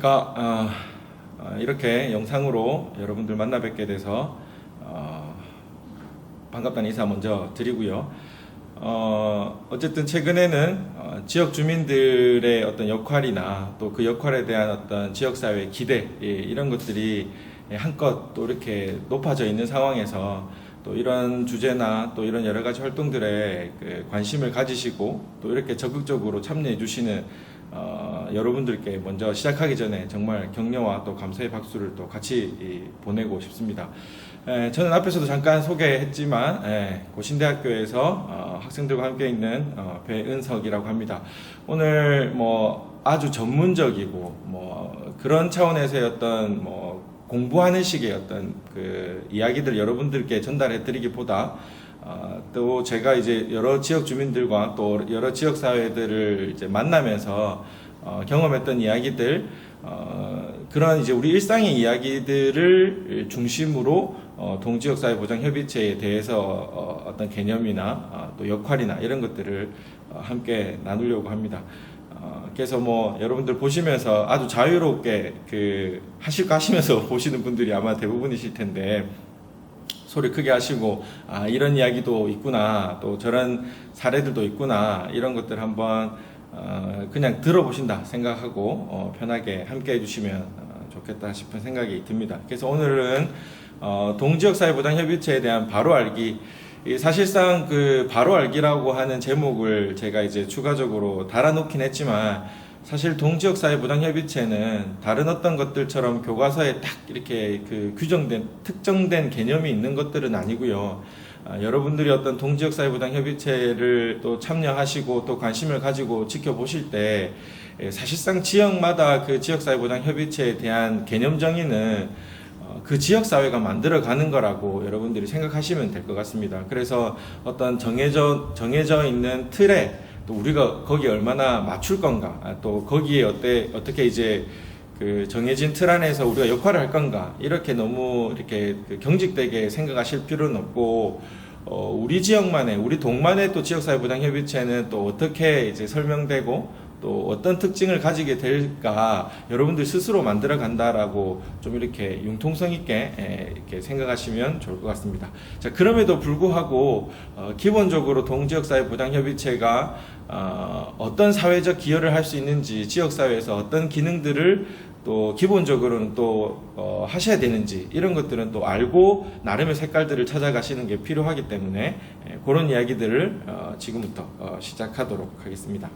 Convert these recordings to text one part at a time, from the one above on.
안녕하십니까. 이렇게 영상으로 여러분들 만나 뵙게 돼서 반갑다는 인사 먼저 드리고요. 어쨌든 최근에는 지역 주민들의 어떤 역할이나 또 그 역할에 대한 어떤 지역사회의 기대, 이런 것들이 한껏 또 이렇게 높아져 있는 상황에서 또 이런 주제나 또 이런 여러 가지 활동들에 관심을 가지시고 또 이렇게 적극적으로 참여해 주시는 여러분들께 먼저 시작하기 전에 정말 격려와 또 감사의 박수를 또 같이 보내고 싶습니다. 저는 앞에서도 잠깐 소개했지만 고신대학교에서 학생들과 함께 있는 배은석이라고 합니다. 오늘 뭐 아주 전문적이고 그런 차원에서의 어떤 공부하는 식의 어떤 그 이야기들 여러분들께 전달해 드리기보다 또 제가 이제 여러 지역 주민들과 또 여러 지역 사회들을 이제 만나면서 경험했던 이야기들, 그런 이제 우리 일상의 이야기들을 중심으로 동지역사회보장협의체에 대해서 어떤 개념이나 또 역할이나 이런 것들을 함께 나누려고 합니다. 그래서 여러분들 보시면서 아주 자유롭게 하실까 하시면서 보시는 분들이 아마 대부분이실 텐데, 소리 크게 하시고 이런 이야기도 있구나, 또 저런 사례들도 있구나, 이런 것들 한번 그냥 들어보신다 생각하고 편하게 함께 해주시면 좋겠다 싶은 생각이 듭니다. 그래서 오늘은 동지역사회보장협의체에 대한 바로 알기, 사실상 그 바로 알기라고 하는 제목을 제가 이제 추가적으로 달아놓긴 했지만, 사실 동지역사회보장협의체는 다른 어떤 것들처럼 교과서에 딱 이렇게 규정된 특정된 개념이 있는 것들은 아니고요. 여러분들이 어떤 동지역사회보장협의체를 또 참여하시고 또 관심을 가지고 지켜보실 때 사실상 지역마다 그 지역사회보장협의체에 대한 개념 정의는 그 지역사회가 만들어가는 거라고 여러분들이 생각하시면 될 것 같습니다. 그래서 어떤 정해져 있는 틀에 또 우리가 거기에 얼마나 맞출 건가, 또 거기에 어떻게 이제 그 정해진 틀 안에서 우리가 역할을 할 건가, 이렇게 너무 이렇게 경직되게 생각하실 필요는 없고, 우리 지역만의, 우리 동만의 또 지역사회보장협의체는 또 어떻게 이제 설명되고 또 어떤 특징을 가지게 될까 여러분들 스스로 만들어 간다라고 좀 이렇게 융통성 있게 이렇게 생각하시면 좋을 것 같습니다. 자, 그럼에도 불구하고 기본적으로 동지역사회보장협의체가 어떤 사회적 기여를 할 수 있는지, 지역사회에서 어떤 기능들을 또 기본적으로는 또 하셔야 되는지, 이런 것들은 또 알고 나름의 색깔들을 찾아가시는 게 필요하기 때문에 그런 이야기들을 지금부터 시작하도록 하겠습니다.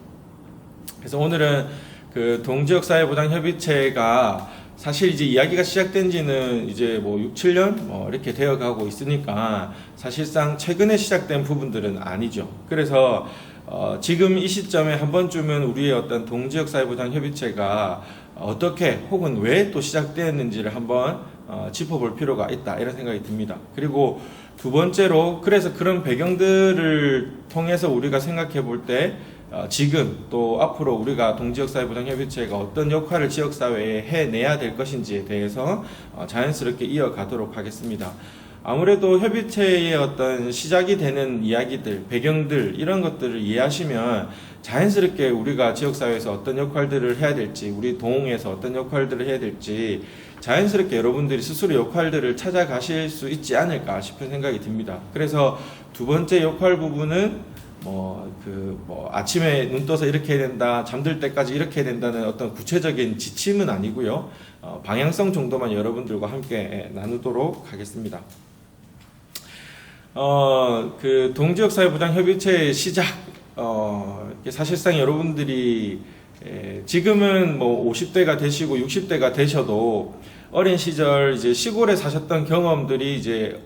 그래서 오늘은 그 동지역사회보장협의체가 사실 이제 이야기가 시작된 지는 이제 6, 7년 이렇게 되어 가고 있으니까 사실상 최근에 시작된 부분들은 아니죠. 그래서 지금 이 시점에 한 번쯤은 우리의 어떤 동지역사회보장협의체가 어떻게 혹은 왜 또 시작되었는지를 한번 짚어볼 필요가 있다, 이런 생각이 듭니다. 그리고 두 번째로, 그래서 그런 배경들을 통해서 우리가 생각해 볼 때 지금 또 앞으로 우리가 동지역사회보장협의체가 어떤 역할을 지역사회에 해내야 될 것인지에 대해서 자연스럽게 이어가도록 하겠습니다. 아무래도 협의체의 어떤 시작이 되는 이야기들, 배경들, 이런 것들을 이해하시면 자연스럽게 우리가 지역사회에서 어떤 역할들을 해야 될지, 우리 동에서 어떤 역할들을 해야 될지 자연스럽게 여러분들이 스스로 역할들을 찾아가실 수 있지 않을까 싶은 생각이 듭니다. 그래서 두 번째 역할 부분은 아침에 눈 떠서 이렇게 해야 된다, 잠들 때까지 이렇게 해야 된다는 어떤 구체적인 지침은 아니고요. 방향성 정도만 여러분들과 함께 나누도록 하겠습니다. 동지역사회보장협의체의 시작, 사실상 여러분들이 지금은 50대가 되시고 60대가 되셔도 어린 시절 이제 시골에 사셨던 경험들이 이제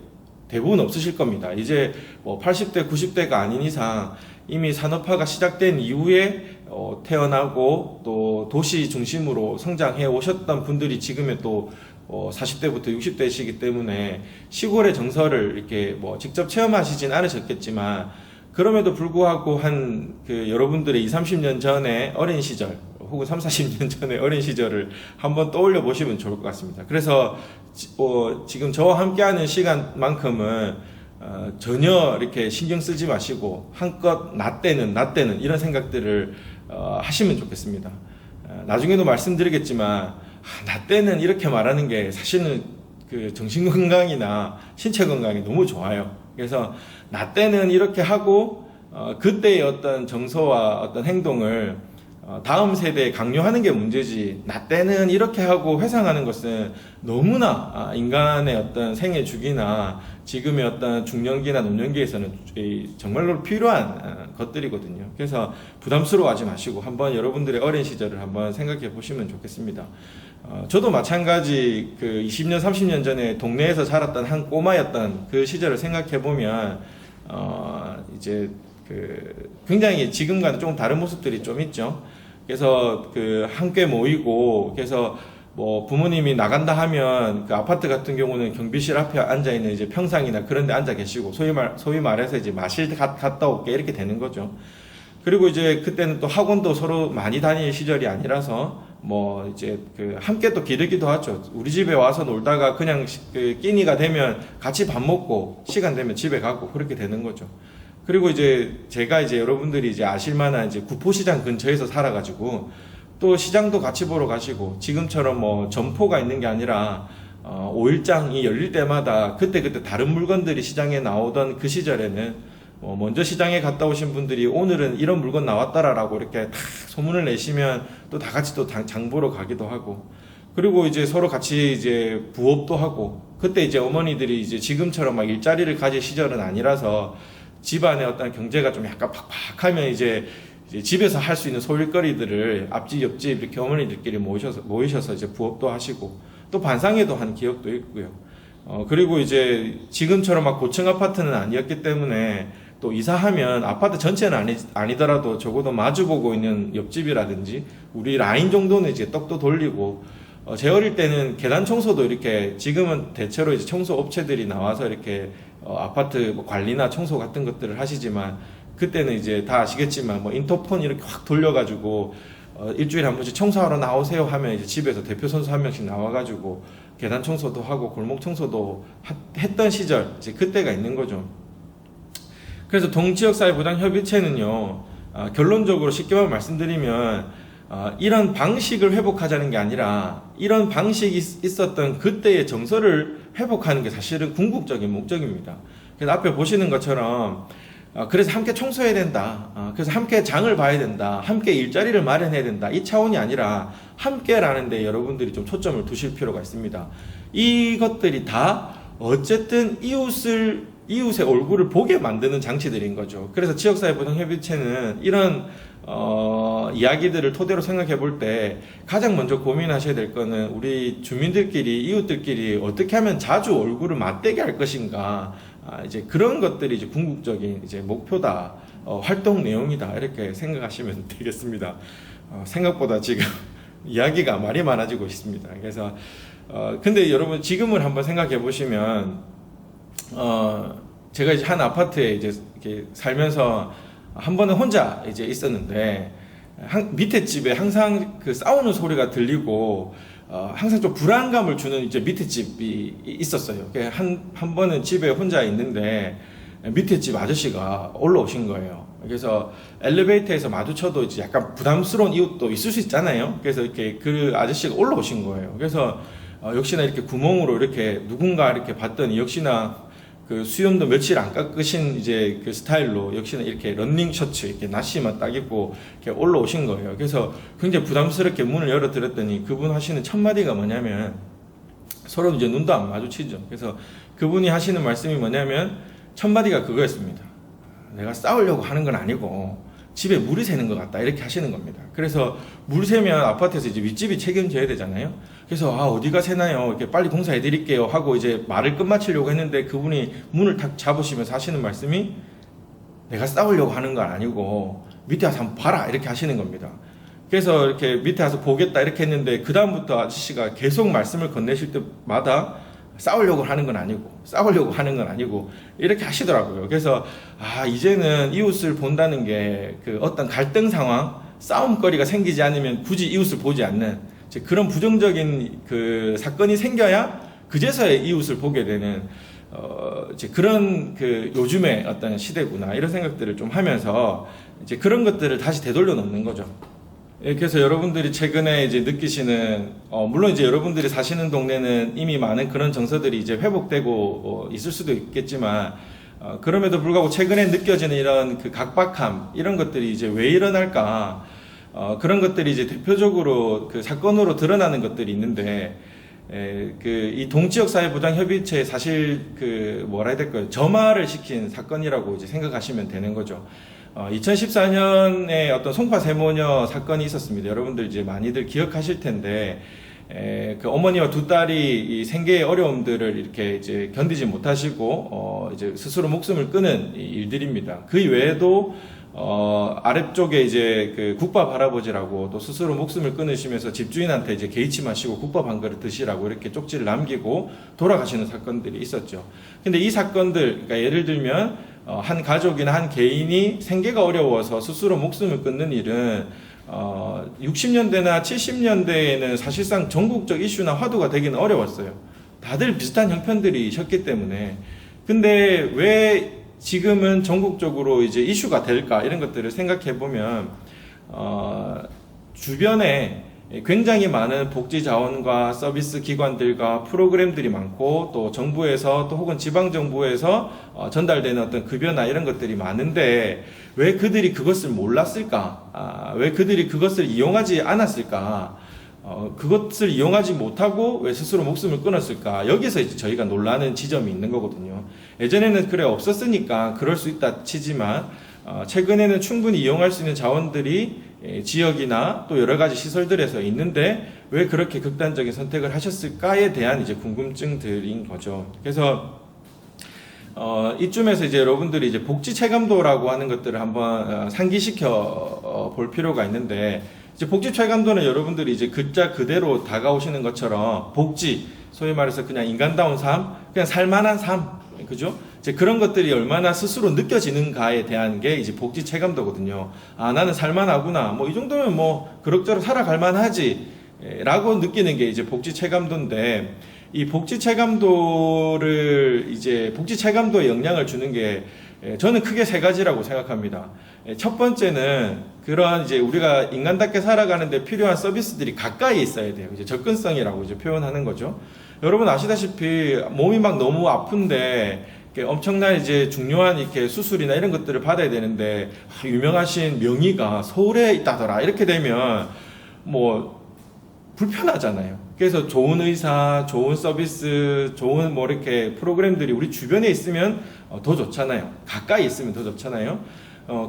대부분 없으실 겁니다. 이제 80대, 90대가 아닌 이상 이미 산업화가 시작된 이후에 태어나고 또 도시 중심으로 성장해 오셨던 분들이 지금의 또 40대부터 60대이시기 때문에 시골의 정서를 이렇게 직접 체험하시진 않으셨겠지만, 그럼에도 불구하고 여러분들의 20, 30년 전에 어린 시절, 혹은 3, 40년 전에 어린 시절을 한번 떠올려 보시면 좋을 것 같습니다. 그래서 지금 저와 함께하는 시간만큼은 전혀 이렇게 신경 쓰지 마시고 한껏 나 때는 이런 생각들을 하시면 좋겠습니다. 나중에도 말씀드리겠지만 나 때는 이렇게 말하는 게 사실은 그 정신 건강이나 신체 건강이 너무 좋아요. 그래서 나 때는 이렇게 하고 그때의 어떤 정서와 어떤 행동을 다음 세대에 강요하는 게 문제지, 나 때는 이렇게 하고 회상하는 것은 너무나 인간의 어떤 생애 주기나 지금의 어떤 중년기나 노년기에서는 정말로 필요한 것들이거든요. 그래서 부담스러워하지 마시고 한번 여러분들의 어린 시절을 한번 생각해 보시면 좋겠습니다. 저도 마찬가지 그 20년, 30년 전에 동네에서 자랐던 한 꼬마였던 그 시절을 생각해 보면 이제 그 굉장히 지금과는 조금 다른 모습들이 좀 있죠. 그래서 그 함께 모이고, 그래서 뭐 부모님이 나간다 하면 그 아파트 같은 경우는 경비실 앞에 앉아 있는 이제 평상이나 그런 데 앉아 계시고, 소위 말해서 이제 마실 갔다 올게 이렇게 되는 거죠. 그리고 이제 그때는 또 학원도 서로 많이 다닐 시절이 아니라서 뭐 이제 그 함께 또 기르기도 하죠. 우리 집에 와서 놀다가 그냥 그 끼니가 되면 같이 밥 먹고 시간 되면 집에 가고 그렇게 되는 거죠. 그리고 이제 제가 이제 여러분들이 이제 아실만한 이제 구포시장 근처에서 살아가지고 또 시장도 같이 보러 가시고, 지금처럼 뭐 점포가 있는 게 아니라 5일장이 열릴 때마다 그때 다른 물건들이 시장에 나오던 그 시절에는 먼저 시장에 갔다 오신 분들이 오늘은 이런 물건 나왔다라고 이렇게 다 소문을 내시면 또 다 같이 또 장 보러 가기도 하고, 그리고 이제 서로 같이 이제 부업도 하고, 그때 이제 어머니들이 이제 지금처럼 막 일자리를 가질 시절은 아니라서 집안의 어떤 경제가 좀 약간 팍팍하면 이제 집에서 할 수 있는 소일거리들을 앞집 옆집 이렇게 어머니들끼리 모이셔서 이제 부업도 하시고, 또 반상회도 한 기억도 있고요. 그리고 이제 지금처럼 막 고층 아파트는 아니었기 때문에 또 이사하면 아파트 전체는 아니더라도 적어도 마주보고 있는 옆집이라든지 우리 라인 정도는 이제 떡도 돌리고, 제 어릴 때는 계단 청소도 이렇게, 지금은 대체로 이제 청소 업체들이 나와서 이렇게 아파트 뭐 관리나 청소 같은 것들을 하시지만, 그때는 이제 다 아시겠지만 뭐 인터폰 이렇게 확 돌려가지고 일주일에 한 번씩 청소하러 나오세요 하면 이제 집에서 대표 선수 한 명씩 나와가지고 계단 청소도 하고 골목 청소도 했던 시절, 이제 그때가 있는 거죠. 그래서 동지역사회보장협의체는요, 결론적으로 쉽게만 말씀드리면 이런 방식을 회복하자는 게 아니라 이런 방식이 있었던 그때의 정서를 회복하는 게 사실은 궁극적인 목적입니다. 그래서 앞에 보시는 것처럼 그래서 함께 청소해야 된다, 그래서 함께 장을 봐야 된다, 함께 일자리를 마련해야 된다, 이 차원이 아니라 함께라는 데 여러분들이 좀 초점을 두실 필요가 있습니다. 이것들이 다 어쨌든 이웃의 얼굴을 보게 만드는 장치들인 거죠. 그래서 지역사회보장협의체는 이런 이야기들을 토대로 생각해 볼 때 가장 먼저 고민하셔야 될 거는 우리 주민들끼리, 이웃들끼리 어떻게 하면 자주 얼굴을 맞대게 할 것인가, 이제 그런 것들이 이제 궁극적인 이제 목표다, 활동 내용이다, 이렇게 생각하시면 되겠습니다. 생각보다 지금 이야기가 말이 많아지고 있습니다. 그래서 근데 여러분 지금을 한번 생각해 보시면, 제가 이제 한 아파트에 이제 이렇게 살면서 한 번은 혼자 이제 있었는데, 밑에 집에 항상 그 싸우는 소리가 들리고, 항상 좀 불안감을 주는 이제 밑에 집이 있었어요. 한 번은 집에 혼자 있는데 밑에 집 아저씨가 올라오신 거예요. 그래서 엘리베이터에서 마주쳐도 이제 약간 부담스러운 이웃도 있을 수 있잖아요. 그래서 이렇게 그 아저씨가 올라오신 거예요. 그래서 역시나 이렇게 구멍으로 이렇게 누군가 이렇게 봤더니 역시나 그 수염도 며칠 안 깎으신 이제 그 스타일로 역시나 이렇게 런닝 셔츠 이렇게 나시만 딱 입고 이렇게 올라오신 거예요. 그래서 굉장히 부담스럽게 문을 열어드렸더니 그분 하시는 첫 마디가 뭐냐면, 서로 이제 눈도 안 마주치죠. 그래서 그분이 하시는 말씀이 뭐냐면 첫 마디가 그거였습니다. 내가 싸우려고 하는 건 아니고 집에 물이 새는 것 같다, 이렇게 하시는 겁니다. 그래서 물 새면 아파트에서 이제 윗집이 책임져야 되잖아요. 그래서 어디가 새나요? 이렇게 빨리 공사해 드릴게요 하고 이제 말을 끝마치려고 했는데 그분이 문을 탁 잡으시면서 하시는 말씀이, 내가 싸우려고 하는 건 아니고 밑에 와서 한번 봐라, 이렇게 하시는 겁니다. 그래서 이렇게 밑에 와서 보겠다 이렇게 했는데 그 다음부터 아저씨가 계속 말씀을 건네실 때마다 싸우려고 하는 건 아니고 이렇게 하시더라고요. 그래서 이제는 이웃을 본다는 게 그 어떤 갈등 상황, 싸움거리가 생기지 않으면 굳이 이웃을 보지 않는 그런 부정적인 그 사건이 생겨야 그제서야 이웃을 보게 되는 이제 그런 그 요즘의 어떤 시대구나, 이런 생각들을 좀 하면서 이제 그런 것들을 다시 되돌려 놓는 거죠. 예, 그래서 여러분들이 최근에 이제 느끼시는, 물론 이제 여러분들이 사시는 동네는 이미 많은 그런 정서들이 이제 회복되고 있을 수도 있겠지만, 그럼에도 불구하고 최근에 느껴지는 이런 그 각박함, 이런 것들이 이제 왜 일어날까, 그런 것들이 이제 대표적으로 그 사건으로 드러나는 것들이 있는데, 이 동지역사회보장협의체 사실 뭐라 해야 될까요? 점화를 시킨 사건이라고 이제 생각하시면 되는 거죠. 2014년에 어떤 송파 세모녀 사건이 있었습니다. 여러분들 이제 많이들 기억하실 텐데, 그 어머니와 두 딸이 이 생계의 어려움들을 이렇게 이제 견디지 못하시고, 이제 스스로 목숨을 끊은 일들입니다. 그 외에도, 아래쪽에 이제 그 국밥 할아버지라고 또 스스로 목숨을 끊으시면서 집주인한테 이제 개의치 마시고 국밥 한 그릇 드시라고 이렇게 쪽지를 남기고 돌아가시는 사건들이 있었죠. 근데 이 사건들, 그러니까 예를 들면, 한 가족이나 한 개인이 생계가 어려워서 스스로 목숨을 끊는 일은 60년대나 70년대에는 사실상 전국적 이슈나 화두가 되기는 어려웠어요. 다들 비슷한 형편들이 셨기 때문에. 근데 왜 지금은 전국적으로 이제 이슈가 될까? 이런 것들을 생각해 보면, 주변에 굉장히 많은 복지 자원과 서비스 기관들과 프로그램들이 많고 또 정부에서 또 혹은 지방 정부에서 전달되는 어떤 급여나 이런 것들이 많은데 왜 그들이 그것을 몰랐을까? 왜 그들이 그것을 이용하지 않았을까? 그것을 이용하지 못하고 왜 스스로 목숨을 끊었을까? 여기서 이제 저희가 놀라는 지점이 있는 거거든요. 예전에는 그래 없었으니까 그럴 수 있다 치지만 최근에는 충분히 이용할 수 있는 자원들이 지역이나 또 여러 가지 시설들에서 있는데 왜 그렇게 극단적인 선택을 하셨을까에 대한 이제 궁금증들인 거죠. 그래서 이쯤에서 이제 여러분들이 이제 복지 체감도라고 하는 것들을 한번 상기시켜 볼 필요가 있는데 이제 복지 체감도는 여러분들이 이제 글자 그대로 다가오시는 것처럼 복지, 소위 말해서 그냥 인간다운 삶, 그냥 살만한 삶, 그죠? 이제 그런 것들이 얼마나 스스로 느껴지는가에 대한 게 이제 복지 체감도거든요. 아, 나는 살만하구나. 뭐 이 정도면 뭐 그럭저럭 살아갈 만하지. 라고 느끼는 게 이제 복지 체감도인데, 이 복지 체감도를 이제 복지 체감도에 영향을 주는 게 저는 크게 세 가지라고 생각합니다. 첫 번째는 그러한 이제 우리가 인간답게 살아가는데 필요한 서비스들이 가까이 있어야 돼요. 이제 접근성이라고 이제 표현하는 거죠. 여러분 아시다시피 몸이 막 너무 아픈데 엄청난 이제 중요한 이렇게 수술이나 이런 것들을 받아야 되는데 유명하신 명의가 서울에 있다더라 이렇게 되면 뭐 불편하잖아요. 그래서 좋은 의사, 좋은 서비스, 좋은 뭐 이렇게 프로그램들이 우리 주변에 있으면 더 좋잖아요. 가까이 있으면 더 좋잖아요.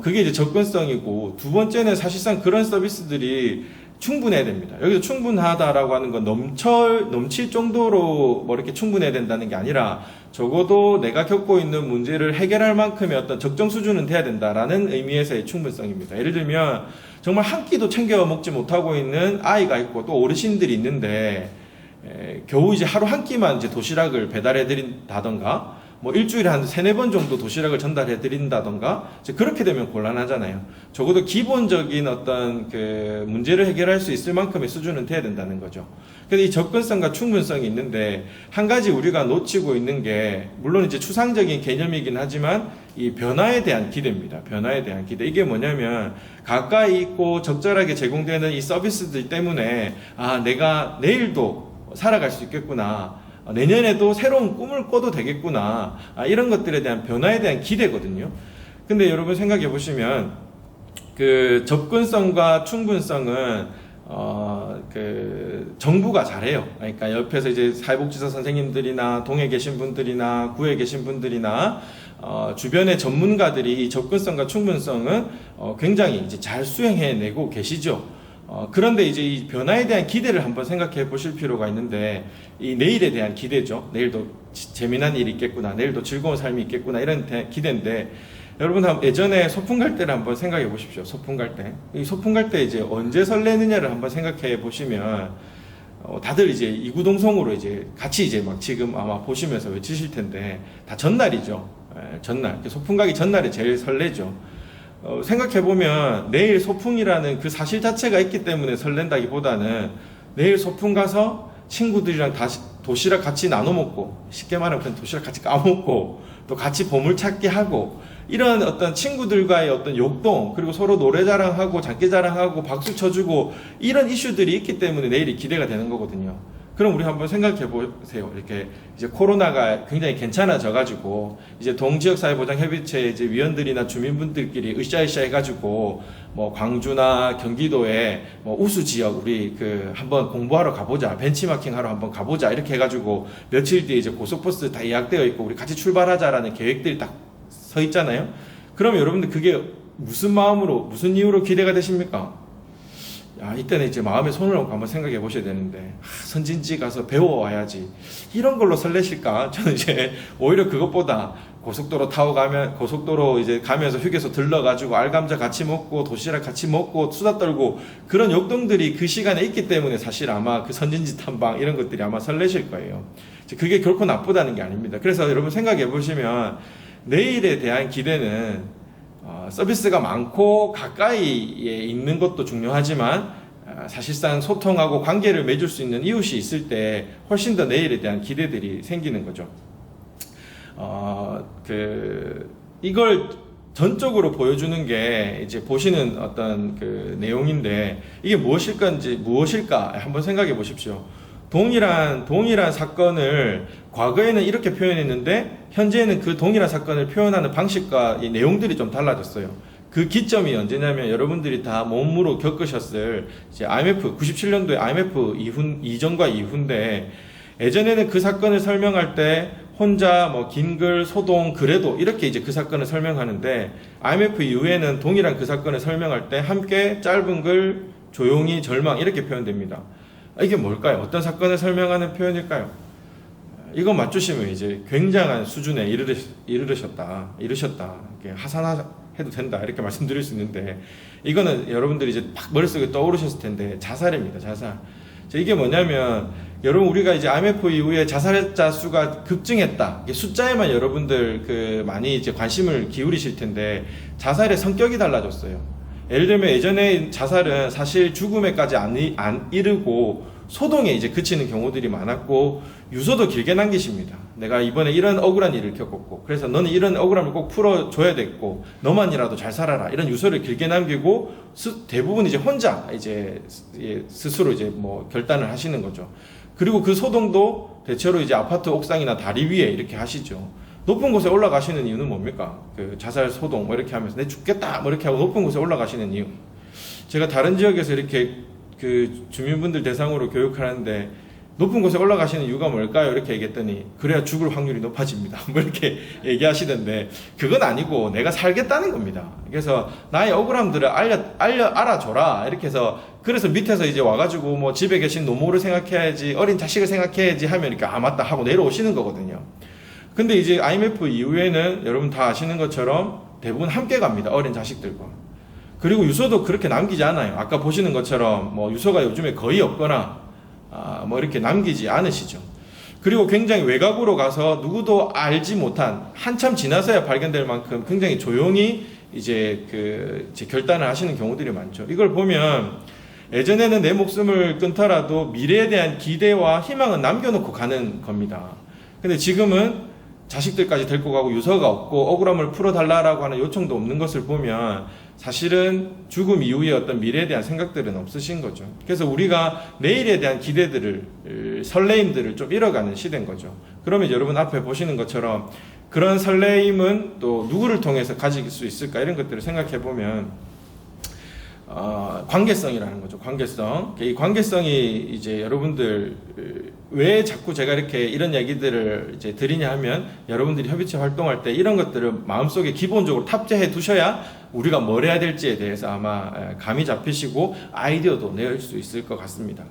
그게 이제 접근성이고, 두 번째는 사실상 그런 서비스들이 충분해야 됩니다. 여기서 충분하다라고 하는 건 넘칠 정도로 뭐 이렇게 충분해야 된다는 게 아니라 적어도 내가 겪고 있는 문제를 해결할 만큼의 어떤 적정 수준은 돼야 된다라는 의미에서의 충분성입니다. 예를 들면 정말 한 끼도 챙겨 먹지 못하고 있는 아이가 있고 또 어르신들이 있는데 겨우 이제 하루 한 끼만 이제 도시락을 배달해 드린다던가 뭐 일주일에 한 3-4번 정도 도시락을 전달해 드린다던가 그렇게 되면 곤란하잖아요. 적어도 기본적인 어떤 그 문제를 해결할 수 있을 만큼의 수준은 돼야 된다는 거죠. 근데 이 접근성과 충분성이 있는데 한 가지 우리가 놓치고 있는 게 물론 이제 추상적인 개념이긴 하지만 이 변화에 대한 기대입니다. 변화에 대한 기대. 이게 뭐냐면 가까이 있고 적절하게 제공되는 이 서비스들 때문에 아 내가 내일도 살아갈 수 있겠구나. 내년에도 새로운 꿈을 꿔도 되겠구나. 이런 것들에 대한 변화에 대한 기대거든요. 근데 여러분 생각해 보시면 그 접근성과 충분성은 그 정부가 잘해요. 그러니까 옆에서 이제 사회복지사 선생님들이나 동에 계신 분들이나 구에 계신 분들이나 주변의 전문가들이 이 접근성과 충분성은 굉장히 이제 잘 수행해내고 계시죠. 그런데 이제 이 변화에 대한 기대를 한번 생각해 보실 필요가 있는데 이 내일에 대한 기대죠. 내일도 재미난 일이 있겠구나. 내일도 즐거운 삶이 있겠구나. 이런 기대인데 여러분 예전에 소풍 갈 때를 한번 생각해 보십시오. 소풍 갈 때. 이 소풍 갈 때 이제 언제 설레느냐를 한번 생각해 보시면 다들 이제 이구동성으로 이제 같이 이제 막 지금 아마 보시면서 외치실 텐데 다 전날이죠. 전날. 소풍 가기 전날에 제일 설레죠. 생각해보면 내일 소풍이라는 그 사실 자체가 있기 때문에 설렌다기보다는 내일 소풍 가서 친구들이랑 다시 도시락 같이 나눠 먹고 쉽게 말하면 그냥 도시락 같이 까먹고 또 같이 보물찾기 하고 이런 어떤 친구들과의 어떤 욕동, 그리고 서로 노래 자랑하고 장기 자랑하고 박수 쳐주고 이런 이슈들이 있기 때문에 내일이 기대가 되는 거거든요. 그럼 우리 한번 생각해 보세요. 이렇게 이제 코로나가 굉장히 괜찮아져 가지고 이제 동지역사회보장협의체 이제 위원들이나 주민분들끼리 으쌰으쌰 해가지고 뭐 광주나 경기도에 뭐 우수 지역 우리 그 한번 공부하러 가보자, 벤치마킹하러 한번 가보자 이렇게 해가지고 며칠 뒤에 이제 고속버스 다 예약되어 있고 우리 같이 출발하자라는 계획들이 딱 서 있잖아요. 그럼 여러분들 그게 무슨 마음으로 무슨 이유로 기대가 되십니까? 야, 이때는 이제 마음에 손을 얹고 한번 생각해 보셔야 되는데, 선진지 가서 배워와야지. 이런 걸로 설레실까? 저는 이제 오히려 그것보다 고속도로 타고 가면, 고속도로 이제 가면서 휴게소 들러가지고 알감자 같이 먹고 도시락 같이 먹고 수다 떨고 그런 욕동들이 그 시간에 있기 때문에 사실 아마 그 선진지 탐방 이런 것들이 아마 설레실 거예요. 그게 결코 나쁘다는 게 아닙니다. 그래서 여러분 생각해 보시면 내일에 대한 기대는 서비스가 많고 가까이에 있는 것도 중요하지만 사실상 소통하고 관계를 맺을 수 있는 이웃이 있을 때 훨씬 더 내일에 대한 기대들이 생기는 거죠. 이걸 전적으로 보여주는 게 이제 보시는 어떤 그 내용인데 이게 무엇일까 한번 생각해 보십시오. 동일한 사건을 과거에는 이렇게 표현했는데 현재는 그 동일한 사건을 표현하는 방식과 이 내용들이 좀 달라졌어요. 그 기점이 언제냐면 여러분들이 다 몸으로 겪으셨을 이제 IMF 97년도에 IMF 이전과 이후인데 예전에는 그 사건을 설명할 때 혼자 뭐 긴 글, 소동, 그래도 이렇게 이제 그 사건을 설명하는데 IMF 이후에는 동일한 그 사건을 설명할 때 함께 짧은 글, 조용히 절망 이렇게 표현됩니다. 이게 뭘까요? 어떤 사건을 설명하는 표현일까요? 이거 맞추시면 이제 굉장한 수준에 이르셨다. 이렇게 하산해도 된다. 이렇게 말씀드릴 수 있는데, 이거는 여러분들이 이제 팍 머릿속에 떠오르셨을 텐데, 자살입니다. 자살. 이게 뭐냐면, 여러분, 우리가 이제 IMF 이후에 자살자 수가 급증했다. 숫자에만 여러분들 많이 이제 관심을 기울이실 텐데, 자살의 성격이 달라졌어요. 예를 들면 예전에 자살은 사실 죽음에까지 안 이르고 소동에 이제 그치는 경우들이 많았고 유서도 길게 남기십니다. 내가 이번에 이런 억울한 일을 겪었고 그래서 너는 이런 억울함을 꼭 풀어줘야 됐고 너만이라도 잘 살아라 이런 유서를 길게 남기고 대부분 이제 혼자 이제 스스로 이제 뭐 결단을 하시는 거죠. 그리고 그 소동도 대체로 이제 아파트 옥상이나 다리 위에 이렇게 하시죠. 높은 곳에 올라가시는 이유는 뭡니까? 그 자살 소동 뭐 이렇게 하면서 내 죽겠다 뭐 이렇게 하고 높은 곳에 올라가시는 이유. 제가 다른 지역에서 이렇게 그 주민분들 대상으로 교육하는데 높은 곳에 올라가시는 이유가 뭘까요? 이렇게 얘기했더니 그래야 죽을 확률이 높아집니다. 뭐 이렇게 얘기하시던데 그건 아니고 내가 살겠다는 겁니다. 그래서 나의 억울함들을 알아줘라. 이렇게 해서 그래서 밑에서 이제 와가지고 뭐 집에 계신 노모를 생각해야지 어린 자식을 생각해야지 하면 이렇게 맞다 하고 내려오시는 거거든요. 근데 이제 IMF 이후에는 여러분 다 아시는 것처럼 대부분 함께 갑니다. 어린 자식들과. 그리고 유서도 그렇게 남기지 않아요. 아까 보시는 것처럼 뭐 유서가 요즘에 거의 없거나 뭐 이렇게 남기지 않으시죠. 그리고 굉장히 외곽으로 가서 누구도 알지 못한 한참 지나서야 발견될 만큼 굉장히 조용히 이제 결단을 하시는 경우들이 많죠. 이걸 보면 예전에는 내 목숨을 끊더라도 미래에 대한 기대와 희망은 남겨놓고 가는 겁니다. 근데 지금은 자식들까지 데리고 가고 유서가 없고 억울함을 풀어달라고 하는 요청도 없는 것을 보면 사실은 죽음 이후의 어떤 미래에 대한 생각들은 없으신 거죠. 그래서 우리가 내일에 대한 기대들을 설레임들을 좀 잃어가는 시대인 거죠. 그러면 여러분 앞에 보시는 것처럼 그런 설레임은 또 누구를 통해서 가질 수 있을까 이런 것들을 생각해 보면 관계성이라는 거죠. 관계성. 이 관계성이 이제 여러분들 왜 자꾸 제가 이렇게 이런 얘기들을 이제 드리냐 하면 여러분들이 협의체 활동할 때 이런 것들을 마음속에 기본적으로 탑재해 두셔야 우리가 뭘 해야 될지에 대해서 아마 감이 잡히시고 아이디어도 낼 수 있을 것 같습니다.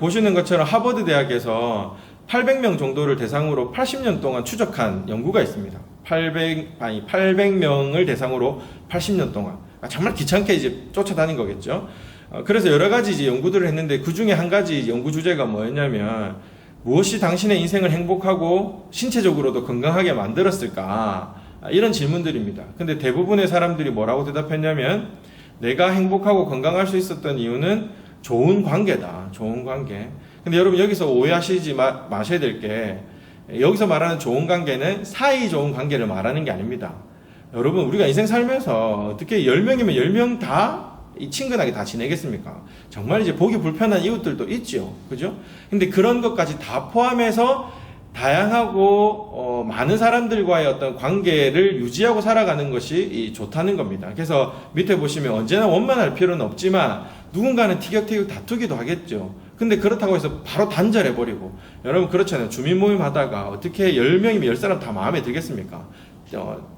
보시는 것처럼 하버드 대학에서 800명 정도를 대상으로 80년 동안 추적한 연구가 있습니다. 800명을 대상으로 80년 동안. 정말 귀찮게 이제 쫓아다닌 거겠죠. 그래서 여러 가지 이제 연구들을 했는데 그 중에 한 가지 연구 주제가 뭐였냐면 무엇이 당신의 인생을 행복하고 신체적으로도 건강하게 만들었을까? 이런 질문들입니다. 근데 대부분의 사람들이 뭐라고 대답했냐면 내가 행복하고 건강할 수 있었던 이유는 좋은 관계다. 좋은 관계. 근데 여러분 여기서 오해하시지 마셔야 될 게 여기서 말하는 좋은 관계는 사이 좋은 관계를 말하는 게 아닙니다. 여러분, 우리가 인생 살면서 어떻게 10명이면 10명 다 친근하게 다 지내겠습니까? 정말 이제 보기 불편한 이웃들도 있죠. 그죠? 근데 그런 것까지 다 포함해서 다양하고 많은 사람들과의 어떤 관계를 유지하고 살아가는 것이 좋다는 겁니다. 그래서 밑에 보시면 언제나 원만할 필요는 없지만 누군가는 티격태격 다투기도 하겠죠. 근데 그렇다고 해서 바로 단절해버리고, 여러분 그렇잖아요. 주민 모임 하다가 어떻게 10명이면 10사람 다 마음에 들겠습니까?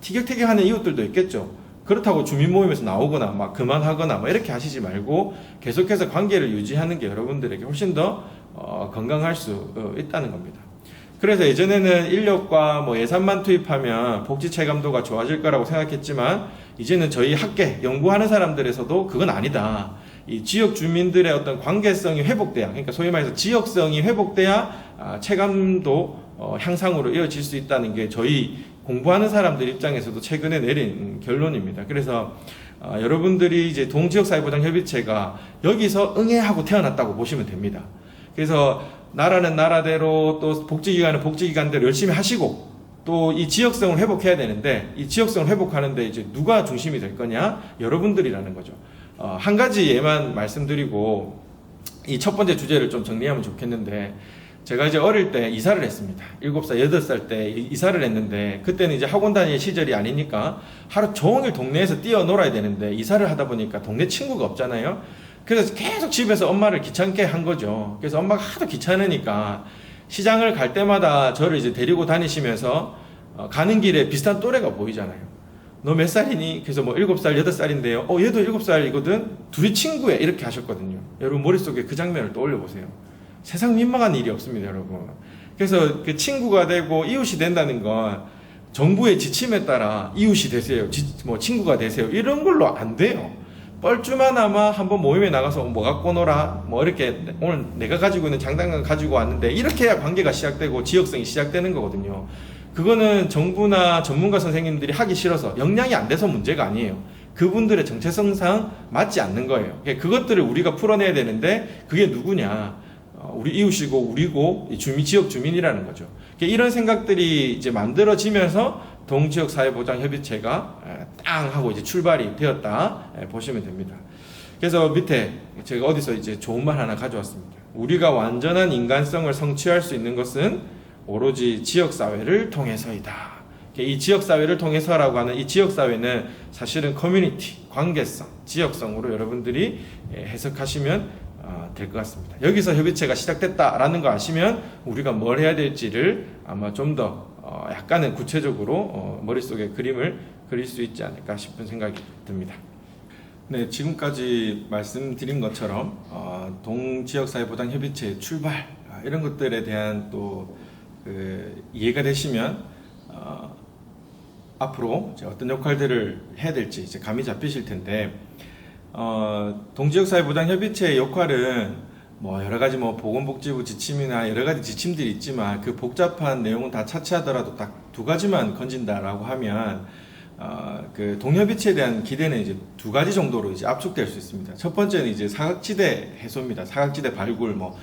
티격태격 하는 이웃들도 있겠죠. 그렇다고 주민 모임에서 나오거나 막 그만하거나 막 이렇게 하시지 말고 계속해서 관계를 유지하는 게 여러분들에게 훨씬 더 건강할 수 있다는 겁니다. 그래서 예전에는 인력과 뭐 예산만 투입하면 복지 체감도가 좋아질 거라고 생각했지만, 이제는 저희 학계 연구하는 사람들에서도 그건 아니다. 이 지역 주민들의 어떤 관계성이 회복돼야, 그러니까 소위 말해서 지역성이 회복돼야 체감도 향상으로 이어질 수 있다는 게 저희 공부하는 사람들 입장에서도 최근에 내린 결론입니다. 그래서 여러분들이 이제 동지역사회보장협의체가 여기서 응애하고 태어났다고 보시면 됩니다. 그래서 나라는 나라대로, 또 복지기관은 복지기관대로 열심히 하시고, 또 이 지역성을 회복해야 되는데, 이 지역성을 회복하는데 이제 누가 중심이 될 거냐? 여러분들이라는 거죠. 한 가지 예만 말씀드리고 이 첫 번째 주제를 좀 정리하면 좋겠는데, 제가 이제 어릴 때 이사를 했습니다. 7살, 8살 때 이사를 했는데, 그때는 이제 학원 다닐 시절이 아니니까 하루 종일 동네에서 뛰어놀아야 되는데, 이사를 하다 보니까 동네 친구가 없잖아요. 그래서 계속 집에서 엄마를 귀찮게 한 거죠. 그래서 엄마가 하도 귀찮으니까 시장을 갈 때마다 저를 이제 데리고 다니시면서 가는 길에 비슷한 또래가 보이잖아요. 너 몇 살이니? 그래서 뭐 7살, 8살인데요. 얘도 7살이거든? 둘이 친구야. 이렇게 하셨거든요. 여러분 머릿속에 그 장면을 떠올려 보세요. 세상 민망한 일이 없습니다, 여러분. 그래서 그 친구가 되고 이웃이 된다는 건 정부의 지침에 따라 이웃이 되세요. 뭐 친구가 되세요. 이런 걸로 안 돼요. 뻘쭘하나마 한번 모임에 나가서 뭐 갖고 놀아, 뭐 이렇게 오늘 내가 가지고 있는 장단감 가지고 왔는데, 이렇게 해야 관계가 시작되고 지역성이 시작되는 거거든요. 그거는 정부나 전문가 선생님들이 하기 싫어서, 역량이 안 돼서 문제가 아니에요. 그분들의 정체성상 맞지 않는 거예요. 그것들을 우리가 풀어내야 되는데, 그게 누구냐? 우리 이웃이고 우리고 지역 주민이라는 거죠. 이런 생각들이 이제 만들어지면서 동지역사회보장협의체가 땅 하고 이제 출발이 되었다 보시면 됩니다. 그래서 밑에 제가 어디서 이제 좋은 말 하나 가져왔습니다. 우리가 완전한 인간성을 성취할 수 있는 것은 오로지 지역사회를 통해서이다. 이 지역사회를 통해서라고 하는 이 지역사회는 사실은 커뮤니티, 관계성, 지역성으로 여러분들이 해석하시면 될 것 같습니다. 여기서 협의체가 시작됐다라는 거 아시면 우리가 뭘 해야 될지를 아마 좀 더 약간은 구체적으로 머릿속에 그림을 그릴 수 있지 않을까 싶은 생각이 듭니다. 네, 지금까지 말씀드린 것처럼 동지역사회보장협의체의 출발, 이런 것들에 대한 또 이해가 되시면 앞으로 어떤 역할들을 해야 될지 이제 감이 잡히실 텐데, 동지역사회보장협의체의 역할은 뭐 여러 가지 뭐 보건복지부 지침이나 여러 가지 지침들이 있지만, 그 복잡한 내용은 다 차치하더라도 딱 두 가지만 건진다라고 하면 그 동협의체에 대한 기대는 이제 두 가지 정도로 이제 압축될 수 있습니다. 첫 번째는 이제 사각지대 해소입니다. 사각지대 발굴. 뭐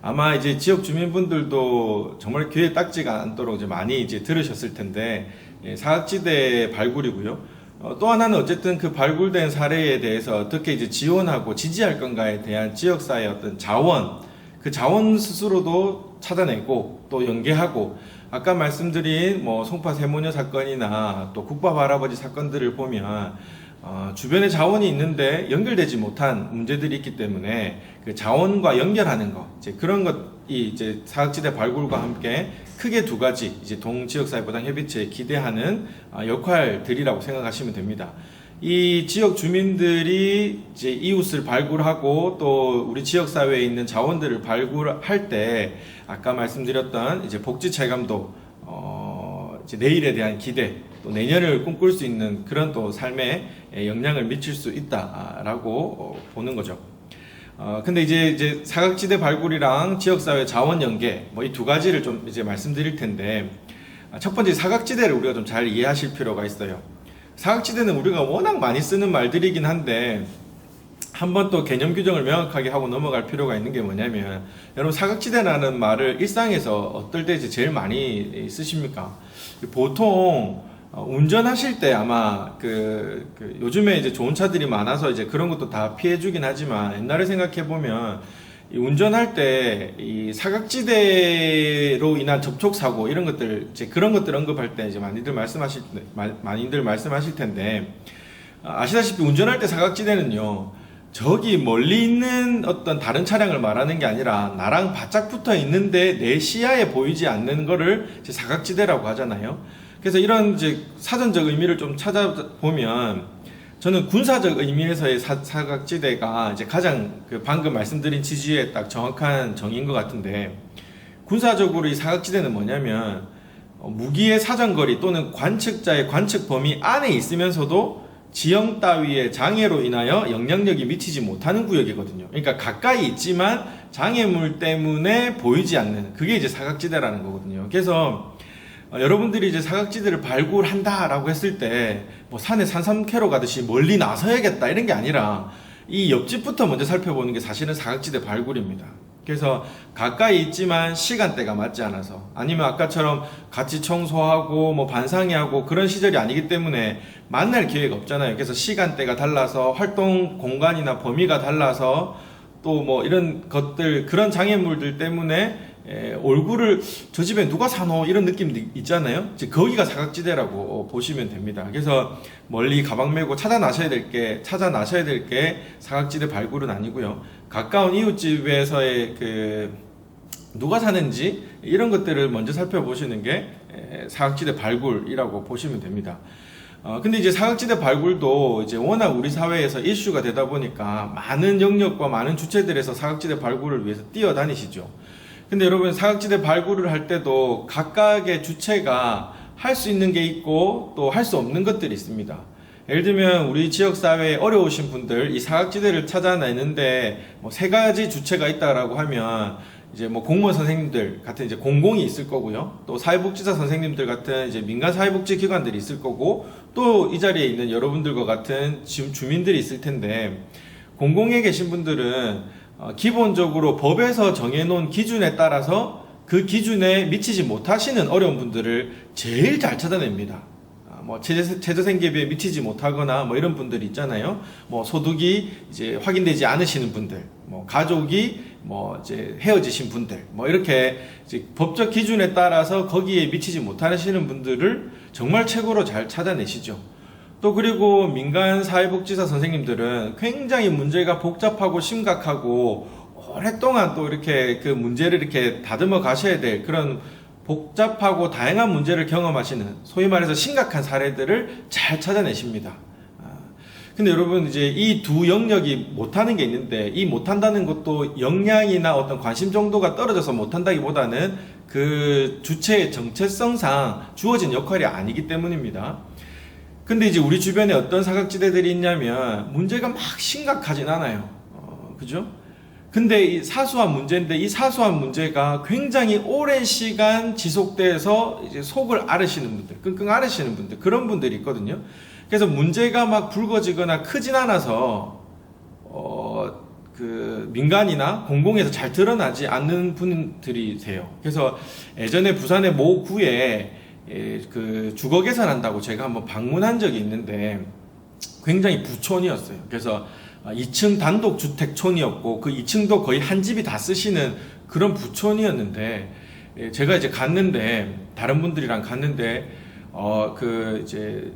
아마 이제 지역 주민분들도 정말 귀에 딱지가 않도록 이제 많이 이제 들으셨을 텐데, 사각지대 발굴이고요. 또 하나는 어쨌든 그 발굴된 사례에 대해서 어떻게 이제 지원하고 지지할 건가에 대한 지역사회의 어떤 자원, 그 자원 스스로도 찾아내고 또 연계하고, 아까 말씀드린 뭐 송파 세모녀 사건이나 또 국밥 할아버지 사건들을 보면 주변에 자원이 있는데 연결되지 못한 문제들이 있기 때문에 그 자원과 연결하는 것, 이제 그런 것이 이제 사각지대 발굴과 함께 크게 두 가지 이제 동지역사회보장협의체에 기대하는 역할들이라고 생각하시면 됩니다. 이 지역 주민들이 이제 이웃을 발굴하고 또 우리 지역사회에 있는 자원들을 발굴할 때 아까 말씀드렸던 이제 복지 체감도, 이제 내일에 대한 기대, 또 내년을 꿈꿀 수 있는 그런 또 삶에 영향을 미칠 수 있다라고 보는 거죠. 근데 이제 사각지대 발굴이랑 지역사회 자원 연계, 뭐 이 두 가지를 좀 이제 말씀드릴 텐데, 첫 번째 사각지대를 우리가 좀 잘 이해하실 필요가 있어요. 사각지대는 우리가 워낙 많이 쓰는 말들이긴 한데, 한번 또 개념 규정을 명확하게 하고 넘어갈 필요가 있는 게 뭐냐면, 여러분 사각지대라는 말을 일상에서 어떨 때 이제 제일 많이 쓰십니까? 보통 운전하실 때 아마 요즘에 이제 좋은 차들이 많아서 이제 그런 것도 다 피해주긴 하지만 옛날에 생각해 보면 이 운전할 때 이 사각지대로 인한 접촉 사고 이런 것들 이제 그런 것들 언급할 때 이제 많이들 말씀하실 텐데 아시다시피 운전할 때 사각지대는요 저기 멀리 있는 어떤 다른 차량을 말하는 게 아니라 나랑 바짝 붙어 있는데 내 시야에 보이지 않는 거를 이제 사각지대라고 하잖아요. 그래서 이런 이제 사전적 의미를 좀 찾아보면 저는 군사적 의미에서의 사각지대가 이제 가장 방금 말씀드린 취지에 딱 정확한 정의인 것 같은데 군사적으로 이 사각지대는 뭐냐면 무기의 사정거리 또는 관측자의 관측 범위 안에 있으면서도 지형 따위의 장애로 인하여 영향력이 미치지 못하는 구역이거든요. 그러니까 가까이 있지만 장애물 때문에 보이지 않는 그게 이제 사각지대라는 거거든요. 그래서 여러분들이 이제 사각지대를 발굴한다라고 했을 때 뭐 산에 산삼캐로 가듯이 멀리 나서야겠다 이런 게 아니라 이 옆집부터 먼저 살펴보는 게 사실은 사각지대 발굴입니다. 그래서 가까이 있지만 시간대가 맞지 않아서 아니면 아까처럼 같이 청소하고 뭐 반상회하고 그런 시절이 아니기 때문에 만날 기회가 없잖아요. 그래서 시간대가 달라서 활동 공간이나 범위가 달라서 또 뭐 이런 것들 그런 장애물들 때문에 얼굴을 저 집에 누가 사노 이런 느낌도 있잖아요. 이제 거기가 사각지대라고 보시면 됩니다. 그래서 멀리 가방 메고 찾아나셔야 될 게 사각지대 발굴은 아니고요. 가까운 이웃집에서의 누가 사는지 이런 것들을 먼저 살펴보시는 게 사각지대 발굴이라고 보시면 됩니다. 근데 이제 사각지대 발굴도 이제 워낙 우리 사회에서 이슈가 되다 보니까 많은 영역과 많은 주체들에서 사각지대 발굴을 위해서 뛰어다니시죠. 근데 여러분 사각지대 발굴을 할 때도 각각의 주체가 할 수 있는 게 있고 또 할 수 없는 것들이 있습니다. 예를 들면 우리 지역사회에 어려우신 분들 이 사각지대를 찾아내는데 뭐 3가지 주체가 있다라고 하면 이제 뭐 공무원 선생님들 같은 이제 공공이 있을 거고요. 또 사회복지사 선생님들 같은 이제 민간 사회복지 기관들이 있을 거고 또 이 자리에 있는 여러분들과 같은 주민들이 있을 텐데 공공에 계신 분들은 기본적으로 법에서 정해놓은 기준에 따라서 그 기준에 미치지 못하시는 어려운 분들을 제일 잘 찾아냅니다. 뭐 최저생계비에 미치지 못하거나 뭐 이런 분들이 있잖아요. 뭐 소득이 이제 확인되지 않으시는 분들, 뭐 가족이 뭐 이제 헤어지신 분들, 뭐 이렇게 이제 법적 기준에 따라서 거기에 미치지 못하시는 분들을 정말 최고로 잘 찾아내시죠. 또 그리고 민간 사회복지사 선생님들은 굉장히 문제가 복잡하고 심각하고 오랫동안 또 이렇게 그 문제를 이렇게 다듬어 가셔야 될 그런 복잡하고 다양한 문제를 경험하시는 소위 말해서 심각한 사례들을 잘 찾아내십니다. 근데 여러분 이제 이 두 영역이 못하는 게 있는데 이 못한다는 것도 역량이나 어떤 관심 정도가 떨어져서 못한다기보다는 그 주체의 정체성상 주어진 역할이 아니기 때문입니다. 근데 이제 우리 주변에 어떤 사각지대들이 있냐면 문제가 막 심각하진 않아요. 그죠? 근데 이 사소한 문제인데 이 사소한 문제가 굉장히 오랜 시간 지속돼서 이제 속을 앓으시는 분들, 끙끙 앓으시는 분들, 그런 분들이 있거든요. 그래서 문제가 막 불거지거나 크진 않아서, 민간이나 공공에서 잘 드러나지 않는 분들이세요. 그래서 예전에 부산의 모 구에 주거 개선한다고 제가 한번 방문한 적이 있는데 굉장히 부촌이었어요. 그래서 2층 단독주택촌이었고 그 2층도 거의 한 집이 다 쓰시는 그런 부촌이었는데 제가 이제 갔는데 다른 분들이랑 갔는데 이제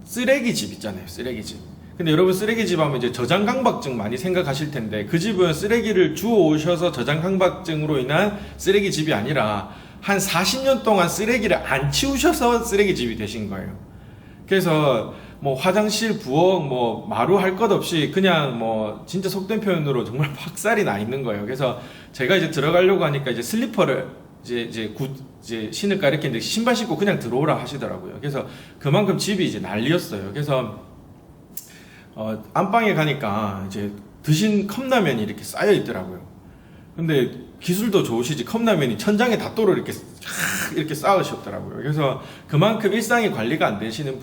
쓰레기집 있잖아요. 쓰레기집. 근데 여러분 쓰레기집 하면 이제 저장강박증 많이 생각하실 텐데 그 집은 쓰레기를 주워 오셔서 저장강박증으로 인한 쓰레기집이 아니라 한 40년 동안 쓰레기를 안 치우셔서 쓰레기집이 되신 거예요. 그래서 뭐 화장실, 부엌, 뭐 마루 할 것 없이 그냥 뭐 진짜 속된 표현으로 정말 박살이 나 있는 거예요. 그래서 제가 이제 들어가려고 하니까 이제 슬리퍼를 이제 신을까 이렇게 했는데 신발 신고 그냥 들어오라 하시더라고요. 그래서 그만큼 집이 이제 난리였어요. 그래서 안방에 가니까 이제 드신 컵라면이 이렇게 쌓여 있더라고요. 근데 기술도 좋으시지 컵라면이 천장에 닿도록 이렇게 쌓으셨더라고요. 그래서 그만큼 일상이 관리가 안 되시는